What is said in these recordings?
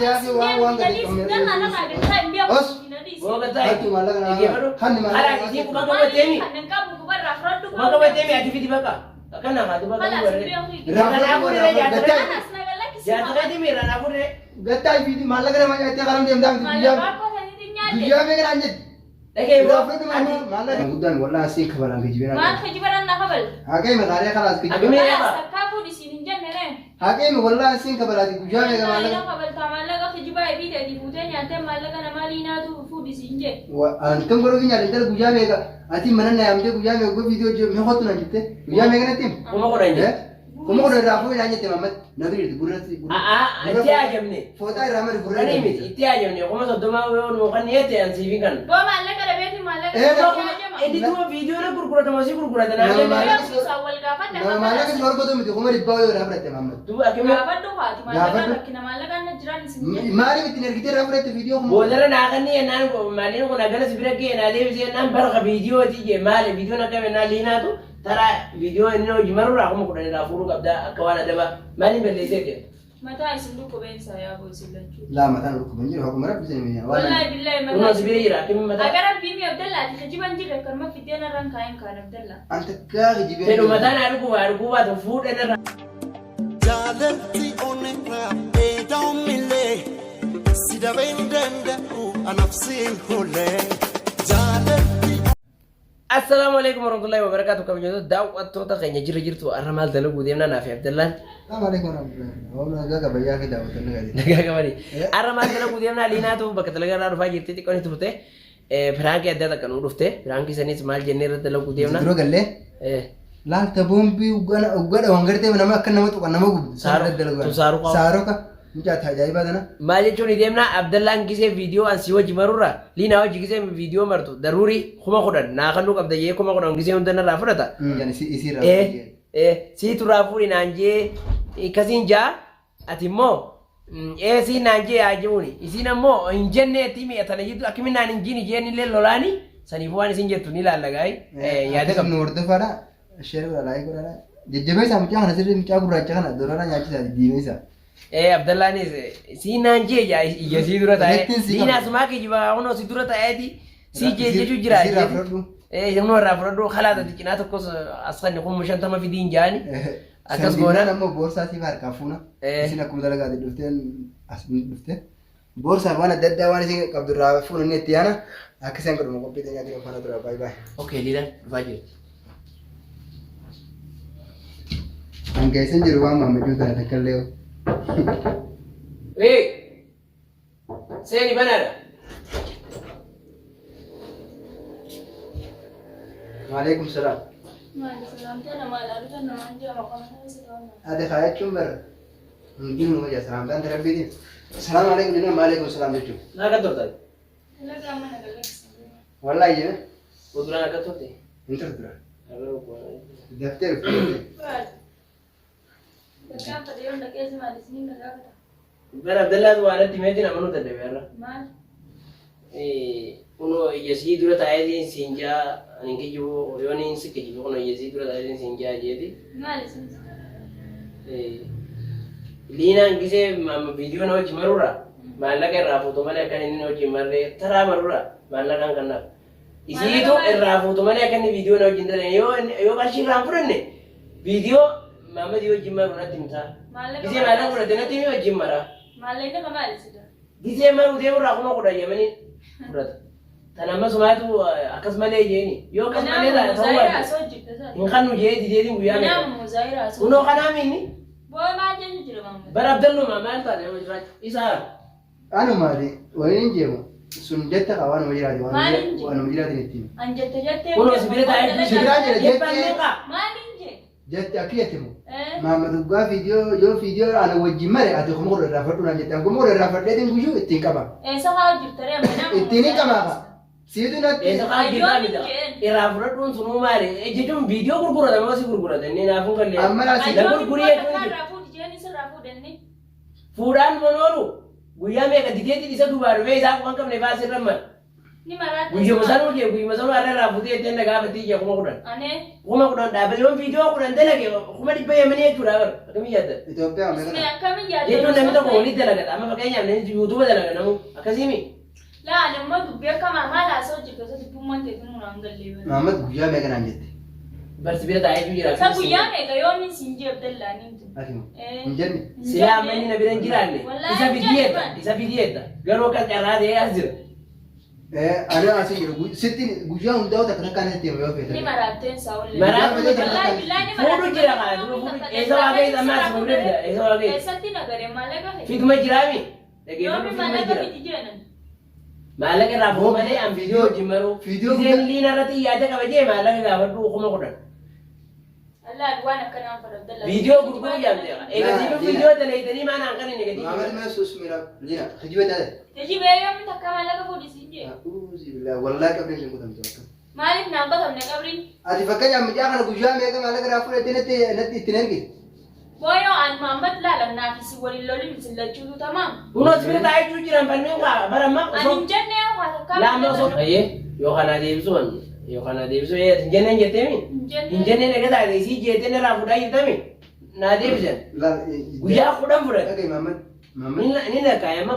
يا أخي وان بس Boga tay. هاتوا مالك Igebaru. خلني مالك Ala isi kuma kamu temi. Kuma kamu temi ati fiti baka. Kana hatu baka ngore. Rana aku re jatra. Jatra di mira na aku re. गत्ता भी मालक रे मैं इतने कारण देम दाम दिया दिया में कर अंजे Lagi bro. राफत में मालक गुदन वल्ला सी खबर आके जीवन आगे में गारे खलास की Abi mira ba. आगे में वल्ला सी खबर आके दिया में कर मालक अंतम करो कि यार इधर गुजा में का अति मन ने हमसे गुजा में को वीडियो जो मैं होत ना जीते गुजा में करते Kuma ko renje. como ko राफो में जाने ते मत नगरी बुरत Ati aja mne. फोटा रामर बुरत Kani mi iti aja mne. Kuma so doma mo kan yete an CV kan. Edi tu video na kurkurata masih kurkurata na. मालक इस को तो मैं को मरी बायो राम रहते मोहम्मद Tu akime. मारी में तीन कितने राम रहते वीडियो को Boleh na kan ni nan ko mali ko na gana sibira ke na de bisi nan barka video ti je mali video na kame na lina tu tara video ni no jimaru ra ko ko da furu kabda kawana da ba mali belle ke. لا مثلا لكم بنجي هو مرة بزين مني والله بالله sibira ira kimi mata. أنت كاغي جيبين Pero mata na arku ba to food na. جالتي أونيكلا إيدام ملي سيدا بيندند أنفسي هولي جالتي Assalamualaikum warahmatullahi wabarakatuh. Kami jodoh dakwat tu tak kayaknya jirtu aramal dalu gudemna Nafi Abdullah. السلام عليكم ورحمة الله والله جاك بيا كده وتنقل Naga kamari. Aramal dalu gudemna lina tu bakatlaga na rufa jirti ti koni turte. Frank ya ada kan urufte. Frank sani semal jenner dalu gudemna. درو قال لي لا تبون بي وقنا وانغرتي من ما كنا متوقع نما قب Tu saru kau. سارو का मुझे था जाई बात ना Maje chuni demna Abdullah kise video an siwa jimarura. Lina waji kise video martu. Daruri khuma khodan. Na kan luk abda ye khuma khodan kise undana rafata. يعني इसी Si tu rafuri nanje kasinja atimo. Si nanje ajuni. Isi namo injenne timi atana jitu akimina injini jeni le lolani. Sanifuani sinjetu nila lagai. Ya de kam. نور دفارا الشير ولا لايك ولا ججبه سام كان نسير مكا برا كان دورا نياچي سا ديميسا Abdullah ni si nanje ya iya si dura tae. Lekin si Dina kam. semua ke jiwa ono si dura tae di. Si je jira. si rafrodu Yang no rafrodu khala ta dikina to kos askan ni kum mushan tama fi din jani. Akas سندينا gona. نمو بورصة سي فار كافونا إيه. سينا كم دلقا دي دفتين أسمين دفتين بورصة وانا ددا وانا سي قبل الرافون نيتيانا أكسين كرو مقبل تنيا كده فانا ترى باي باي Oke, Lila, fajr. हम कैसे जरूर हम जो तरह कर ले Weh. Saya di mana? वालेकुम सलाम هذا خايف كم بر ممكن هو جالس سلام ده ترى بيدي السلام عليكم جناب وعليكم السلام دكتور Nak kantor tadi. والله يجي Kebetulan nak kantor tadi. انت ترى Kalau gua. دفتر Biar Abdullah tu ada di Medina mana tadi biar. Uno yesi dulu tahu di Sinja, ni keju, yo ni si keju, uno yesi dulu tahu di Sinja jadi. Lina kise video na jimarura. Malah ke rafu tu mana kan ini no jimarre, tera marura. Malah kan kena. Isi itu rafu tu mana kan ini video na jindare. Yo kasih rafu ni. Video mama dia jimarura timta. Kise malah pura dena timi jimara. Kise malu dia pura aku mau kuda ya mani. Pura. Tanama semua tu akas mana je ni. Yo akas mana dah tahu ada. Inkan uje di dia ni buya ni. Uno kan amin ni. Bar Abdullah mama anta ni mujrat. Isa. أنا مالي وين جيبه سنجت أوان مجرادي وأنا مجرادي نتيم Uno sibira tahu. Sibira je, Dia pandai ka. جت أكيد ما مدوقا فيديو أنا وجه مرة أتوقع مور الرافد ولا جت أقول مور الرافد ده تنقول شو إتين كمان إتيني كمان سيدنا Esa kan kita bida. Irafura tun sunu mare. Jejum video kurkura da masih kurkura da ni na fun kalle. أما لا Da سيدنا kurkuri ya tun. Furan monoru. Guya me ka diketi disa dubar we sa kan kam ne ba sirran man. Guyyaa masanuu jee guyyaa masanuu arra raafutee ettee nagaa battee jee kuma kudhan. Kuma kudhan dhaabbatee yoon viidiyoo kudhan dalage kuma dhibba yamanii jechuudha bara akkamii yaadda. Itoophiyaa meeqa? Jechuun namni tokko walitti dalagata amma fakkeenyaaf namni yuutuuba dalaga namu akkasiimi. Laa nama dubbii akka maal haasa'u jirtu keessatti bummaan teetiin muraan gallee. Maamad guyyaa meeqa naan jette? Barsi bira taa'ee jira. Sa guyyaa meeqa yoomni siin jeebdallaa ni jiru. Hin jenne. Silaa manni na bira hin jiraanne isa fidiyeetta garuu akka carraa ta'ee as jira. Ada asii jiru sitti guyyaa hundaa takka takkaan itti himee yoo Ni feete. maraatteen saa ollee. Maraattuu fuudhu jira kaa eessa waa ga'e ammaa si fuudhee fida eessa waa ga'e. Eessatti nagaree maallaqa fe'e. Fituma jiraami. Yoomi maallaqa fiti jeenan. Maallaqa irraa fuudhu malee an viidiyoo wajjin maruu. Viidiyoon liina irratti yaada qabajee maallaqa gaafadhu kuma kudhan. Allah waan akkanaan fadhabdalla. Viidiyoo gurguruu jaamte eegasiif viidiyoo daleeytanii maan hanqan hin eegatiif. Maamad mee sus mira liina hijibee taate. Hijibee yoomi takka maallaqa fuudhisiin jee. Uzi bilaa wallaahi qabdeen hin kutamte akka. Maaliif naan qotamne qabrii? Ati fakkeenyaaf miidhaa kana guyyaa meeqa maallaqa irraa fudhattee natti ittiin ergi. Boyo an Muhammad lalan naafisi waliin lolin sillachuutu tamaam. Kunuun sibira taa'ee jiran falmeen kaa baramma. Ani hin jenne waa takka. Laamma osoo. Ayyee yookaan adeemsu wanti. Yookaan adeemsu hin jenneen jetteemi. Hin jenneen egaa taate isii jettee irraa fudhaa jirtami. Naa deebisan. Guyyaa kudhan fudhate. Dhagaye Maamad. Ni nakkaaya amma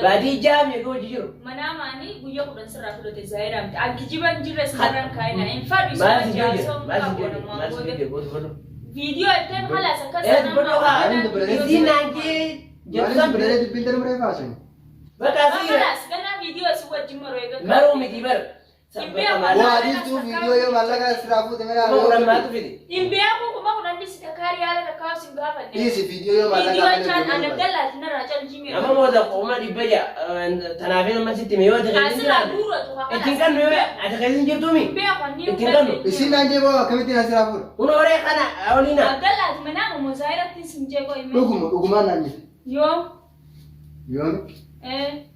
baadii jaam eeguu hojii jiru. Mana maanii guyyaa kudhan sirraa fudhate zaayiraamte. Anki jiban jirre sirraan kaayina. In fact Maal isa si jaarsoon jira? Video ittiin haala isa Eh, bodoh kan. Isi nanti Maaliif bidiree dubbiin darbu reefaa haasani? bakka asii Malas kana video si wajjin maroo eegaa. maruu miti bar. Waadiiftuu viidiyoo yoo maallaqa asirraa fuute Kuma kudhan maatu mira. fidi. Imbiyaa kuma kudhan disi takkaari haala takkaa si gaafanne. Dhiisi viidiyoo yoo maallaqa Video chaan ana dallaa sinarraa chaan jimee. Amma booda qooma dhibba ja'a tanaafin amma sitti mee yoo ta'e hin Asirraa jiraanne. guuratu haa Ittiin kan nuyi ati keessa hin jirtumi. Imbiyaa kan ni Ittiin kan nu. Isin naan jee boo akkamittiin asirraa fuudha? Kun horee kana oliina. Abdallaati manaa mozaayirratti sin jeekoo himee. Dhugumaan naan jette. Yoo. Yoomi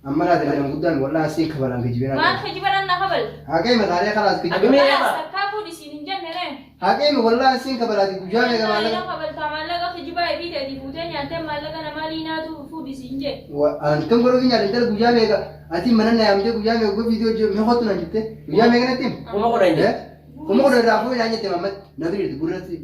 amma laata jedhamu guddaan wallaan siin kabalan kijibina. Maal kijibaran na kabal? Haqee mataalee kalaas Akkamii kijibina. eegaa? Sakkaafuu dhisiin hin jenne ree. Haqee wallaan siin kabalaati guyyaa meeqa maallaqa. Kabaltaa maallaqa kijibaa ebiiteeti fuutee nyaattee maallaqa namaa liinaatu fuudhisiin jee. Kan godhuu fi nyaata intala guyyaa meeqa ati mana na yaamtee guyyaa meeqa gosa viidiyoo hojii mee hotu na jette guyyaa meeqa natti him. Kuma kudhan jette. Kuma kudhan irraa fuudhee naan jette mammat natu jirti gurratti.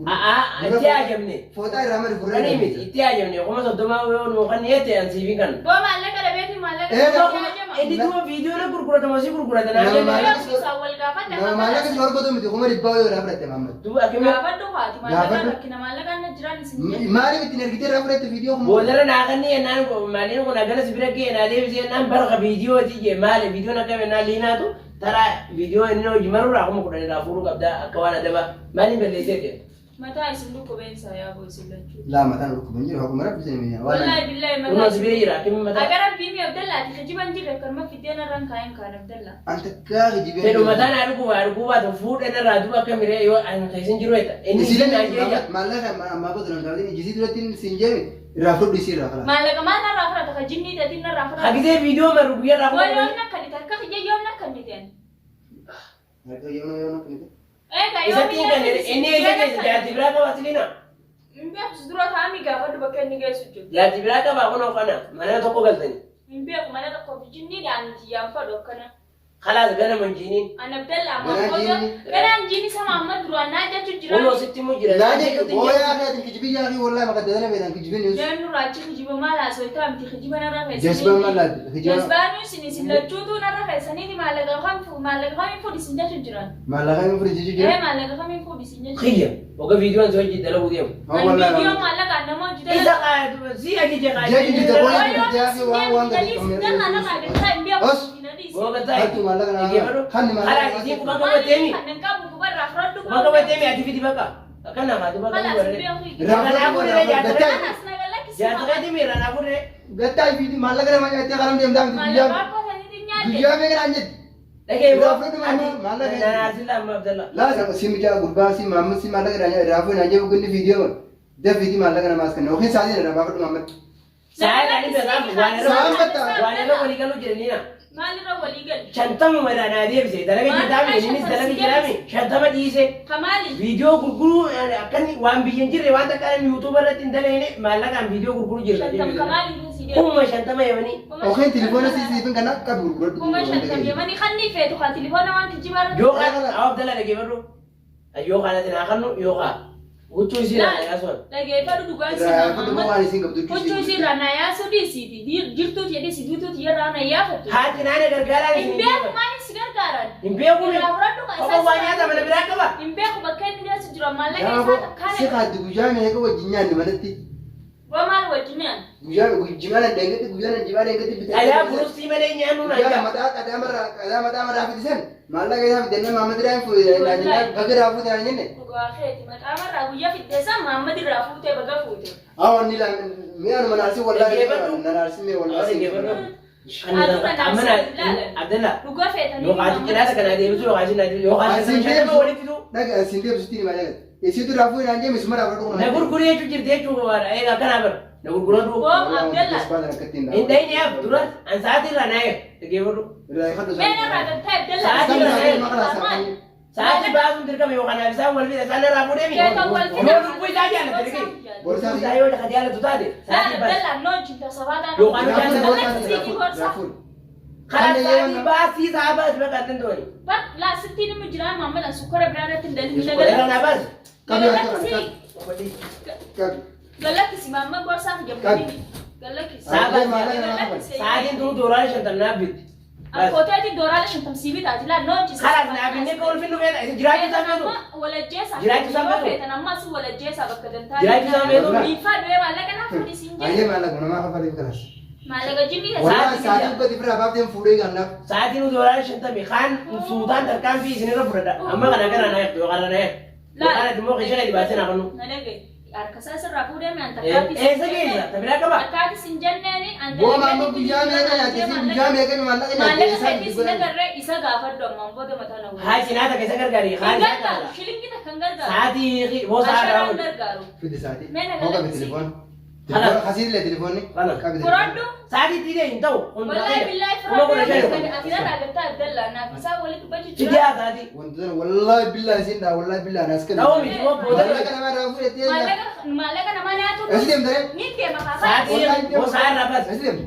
Itti ajabne. Footaa irraa madi Kani gurratti. miti itti ajabne kuma soddoma yoo nu kan yeete an siifi kan. Boo maallaqa dhabeeti maallaqa Edi tuma viidiyoo na gurguratama si gurguratan Nama ajabne. maallaqa nama maallaqa si horkotu miti kuma dhibbaa yoo irraa fudhatte mammat. Duuba akkamii gaafadhu haati maallaqa rakkina maallaqa na jiraan isin Maaliif ittiin ergitee irraa fudhatte viidiyoo kuma. boodara naa kan yennaan maaliin kun agana si bira ga'e naa deebisee yennaan barqa viidiyoo ti je maali viidiyoo na qabe naa liinaatu tara viidiyoo inni hojii marurraa kuma kudhan irraa fuudhuu qabdaa akka waan adaba maaliin balleessee jedhe. mataa isin dhukkubeensaa yaa boo isin lachuu. Laa mataan dhukkuban jiru akkuma rabbisee miidhaa. Wallahi billahi Kunoo si bira jira akkamii mataa. Agar abbiin Abdallaati kijiban jirre karma fiddeen irraan kaa'een kaan Abdallaa. Anta kaa kijibee. Fedhu mataan haa dhukkubaatu fuudhan irraa duuba akka miree yoo an keessin jiru jetta. Inni si naan jeeja. Maallaqa ammaa qotu nan gaafate ijjisii duratti siin jeeme irraa fudhu isii irraa kala. Maallaqa maal narraa fudhata ka jinnii tatiin narraa fudhata. Hagisee viidiyoo maru guyyaa irraa Wal fuudhan. yoomna kan harka kiyya yoomna kan diteen. Yoo kan Eega Isatti hin galle inni eessa keessa jaarti biraa qaba asiliina. Imbeeku dura taa'anii gaafadhu bakka inni geessu jiru. Jaarti biraa qaba kunoo kana mana tokko galtanii. Imbeeku mana tokko jinniidhaan tiyyaan fadhu akkana. Khalaas gana manjiiniin. An Abdallaa Ganaan ammoo jiinni. ganaan jiinni sama amma duraan naa jechu jira. Kunoo sitti immoo jira. Naaje booyaa fi kijibii yaa fi wallahi maka dadana beekan kijibin yus. Jannu raachi kijiba maal haasoftaa miti kijiba narra keessanii. Jasbaan mallaati kijiba. Jasbaan isin isin lachuutu narra keessanii maallaqa kamiin fuudhisin jechu jiran. Maallaqa hin fudhi jijjiirra. Maallaqa kamiin fuudhisin jechu. Khiyya. Oga viidiyoon soo hojii dalaguu deemu. Viidiyoo maallaqa nama hojii Isa si aji je Jeji jita Boga tai. Hatu maallaqa naa. Hanni maallaqa. Khalaas isin kuma qabatemi. Kuma qabatemi ati fidi baka. Kana haatu baka warre. Rana fudhe jaataka. Jaataka ti mira na fudhe. Gattaa fi maallaqa nama nyaatee qaram deemtaa miti guyyaa. Guyyaa meeqa naan jette. Dhagee boo. Maallaqa. Nana sila amma Abdallah. Laa si mijaa gurbaa si maamma si maallaqa raafuu naan jee bugunni viidiyoo dafiti maallaqa namaas kenna yookiin saatii dha baafadhu maamma. Saya tadi bilang waan irra walii galuu jiraniina. Maalirra walii gal? Shantama madaanaa deebise dalaga jirtaame innis dalaga jiraame shantama dhiise. Kamaali? Viidiyoo gurguruu akkanni waan biyya hin jirre waan takka yuutuuba irratti hin daleene maallaqaan viidiyoo gurguruu jirra. Kamaali kuma shantama yemani Oke telefoon asii kan kana akka gurguratu. kuma shantam yemani kanni feetu ka telefoona waan kijibaara yoo kan abdalla lage barru yoo kan atina kanu yoo kan huccuu isii na yaason dhageeffadhu dhugaan Raafatu waan isin qabdu. huccuu isirraa na yaasuu dhiisiiti jirtuuti jedhee si duutuuti yerraa na yaafattu haati naana gargaaraan hin beeku maaliif si gargaaran hin beeku irraa fudhadhu ka Koko waa nyaata mana biraa qaba hin beeku bakka inni dhiyeessu jira maallaqa Yaabo isaa si takkaane haati guyyaa meeqa wajjin nyaanni manatti. waa maal wajjinaan Guyyaa deengatti guyyaa jimaa deengatti bitee. ayaa burustii malee nyaannu na Guyyaa mataa qadaa mataa fitisan maallaqa isaa bitannee Maamad Irraa fuudhee baga raa fuutee naan jenne. dhugaa keeti maxaamarraa guyyaa fiddeessaa Maamad irraa fuutee baga fuute Awwan ni laan mi'aan manaarsi wallaahi nanaarsi mee wallaahi. Abdalla dhugaa feetanii yoo kaati kinaasa kana deebisu yoo kaati yoo kaati shantama walitti tu Dhaga asin deebisutti ni malee. Isitu raafuu naan jee misuma raafuu na gurguree jechuun jirti jechuun waara eegaa kana bar na gurguroo du hin dhayni yaaf dura an sa'aatii irraa naayee dhageeffadhu meena irraa galtee Abdalla sa'aatii baasuun dirqama yoo kanaaf isaan wal fixa isaan irraa fuudhee miti Keetan wal fixa. yoo lubbuu isaa jaallatu dhigee lubbuu isaa yoo dhaka jaallatu taate sa'aatii baas Abdalla noo jinta sabaadhaan Yookaan karaa sa'aatii baasii isaa baas bakka addan tooni But last sitting in Mujran, Mamma and Sukara Brother in the irraa naa baas Galakis, Mamma Gorsa, Galakis. sa'aatiin tunu doolaara shantamnaaf bitti I quoted Dora Shantam Civi that no karaa naa binnee ka wal finnu feeta jiraachuu isaa feetu Well, a Jess, Jiraachuu isaa feetu. and a mass will a Jess of a Jiraachuu isaa feetu. We find where I like an African Ayyee maallaqa namaa kafalee kanas. Malaga Jimmy has Walaa sa'aatii uffati bira baafteen fuudhee gannaaf. sa'aatiin tunu doolaara shantamii kaan suutaan tarkaanfii isinirra fudhadha amma kana gara naa yoo kana naa yookaan ati immoo qishee gadi baasee naa kannu Nalege. Arkasas Rapude and eessa geessa tabiraa qaba Attackis in Jenny and Booma amma guyyaa meeqa nyaatee guyyaa meeqa maallaqa nyaatee Malaga isaan is dubbisan. never isa gaafadhu amma boda matana haa cinaata keessa gargaari haa gargaaru shilingita kan gargaaru sa'aatii boo sa'aa asharaan raawwatu gargaaru Fide sa'aatii. Mena Hoo qabi galakisi. telefoon. Kana. Kasiilee telefoonni. Kana. Qabi telefoon. Furadhu sa'aatii tiidee hin ta'u wallahi billahi kuma kudha shan furadhu ati na dhagartaa Abdalla naaf isaa walitti bachi fidiyaa sa'aatii Wantoota wallaahi billahi isin dhaa wallaahi billahi anas kan. ta'uu miti moo booda Maallaqa namaa irraa fuudhee Malaga nama nyaatu Asi deemtee? ni deema kaafaa sa'aatii boo sa'aa irraa baas Asi deemte?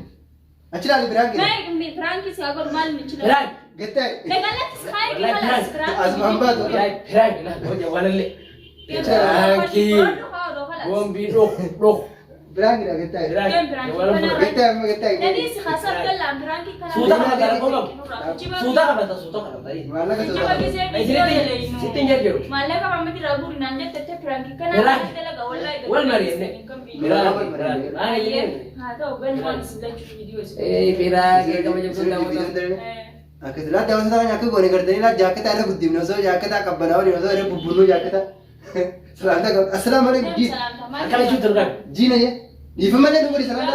Achi laali biraan kee. mee Franki si agor mal ni chila biraan Gattee. Legalakis khai ki Wallahi halas Frank. Asmaan baatu. biraan hojja walallee Franki gombii dhok Biraan kee gattee. biraan walallee Gattee gattee. Jadi si khasar Abdalla Franki kana suuta kana gara koomam suuta kabata suuta kabata Maallaqa Jiba sodaa. gisee video yele sittiin jedhu Malaga mamati raburi nanje tete Franki kana Biraan. dalaga wallahi wal mari'anne biraan biraan ha ta'u gan waan silachu video biraan geegama jabsuun daawwatu Akkas laa daawwata ta'an akka goone gartanii laa jaakata irra guddifne osoo jaakata qabbanaa waliin osoo irra bubbuluu jaakata. Salaanta qaba. Assalaamu alaikum jii. akkana jechuun turgan Jiina jee. Dhiifa malee dhuguri salaanta.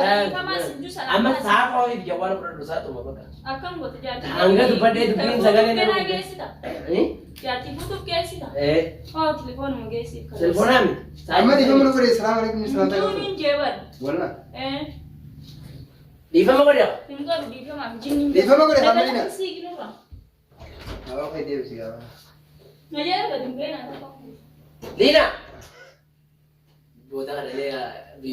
amma sa'a qofa jawwaana fudhadhu sa'a tuma bakka Akkam goota jaartii. Hanga dubbadhee dubbiin sagalee nama Kennaa geessita. Jaartii fuutuuf geessita. Oh, telefoonuma geessiif. telefoonaa miti Amma dhiifama dhuguri salaamu alaikum salaanta qaba. Juuniin jeeban. Walla. dhiifama godhaa Hin godhu dhiifamaaf jinniin. Dhiifama godhe kan malina. Dagalatti siiginurra. Awwa kee deebisi gaafa. Malee arga dimbeenaa tokko. liina booda kadhalee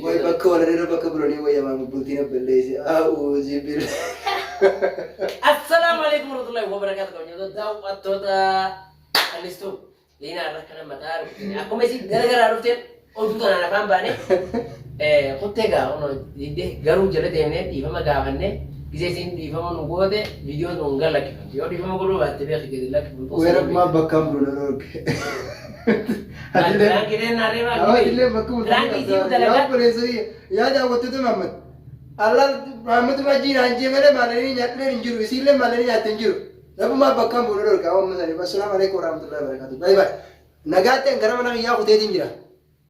Way bakka walirra bakka biroonie wayyamaa bultiin abballeessi. Auuzi bil. assalaamu alaikum warahmatullahi wabarakatuh kabajamtoota daawwattoota annistu liina irra kana mataa rukutin akkuma isin garagaraa dhufteen oduu tanaan afaan baane kuttee gaafa garuu jala deemnee dhiifama gaafanne gisee isin dhiifama nu goote viidiyoo nu hin lakkifamte yoo dhiifama godhuu baatte beeki gadi lakkifamtu Weerarummaa bakka biroo dhorge. Rangi deh nari Awwa illee bakka Rangi sih udah yaa lewat. buleessu yaa daawwattoota Mahammad. Allah Mahammad wajjin hanjee malee maalanii nyaatlee hin jiru isiillee maalanii nyaattee hin jiru. Dhabumaa bakka biroo dhorge awwa masanii. Assalaamu alaikum warahmatullahi wabarakatuh. Bye bye. Nagaatti gara mana kiyyaa kuteetiin jira.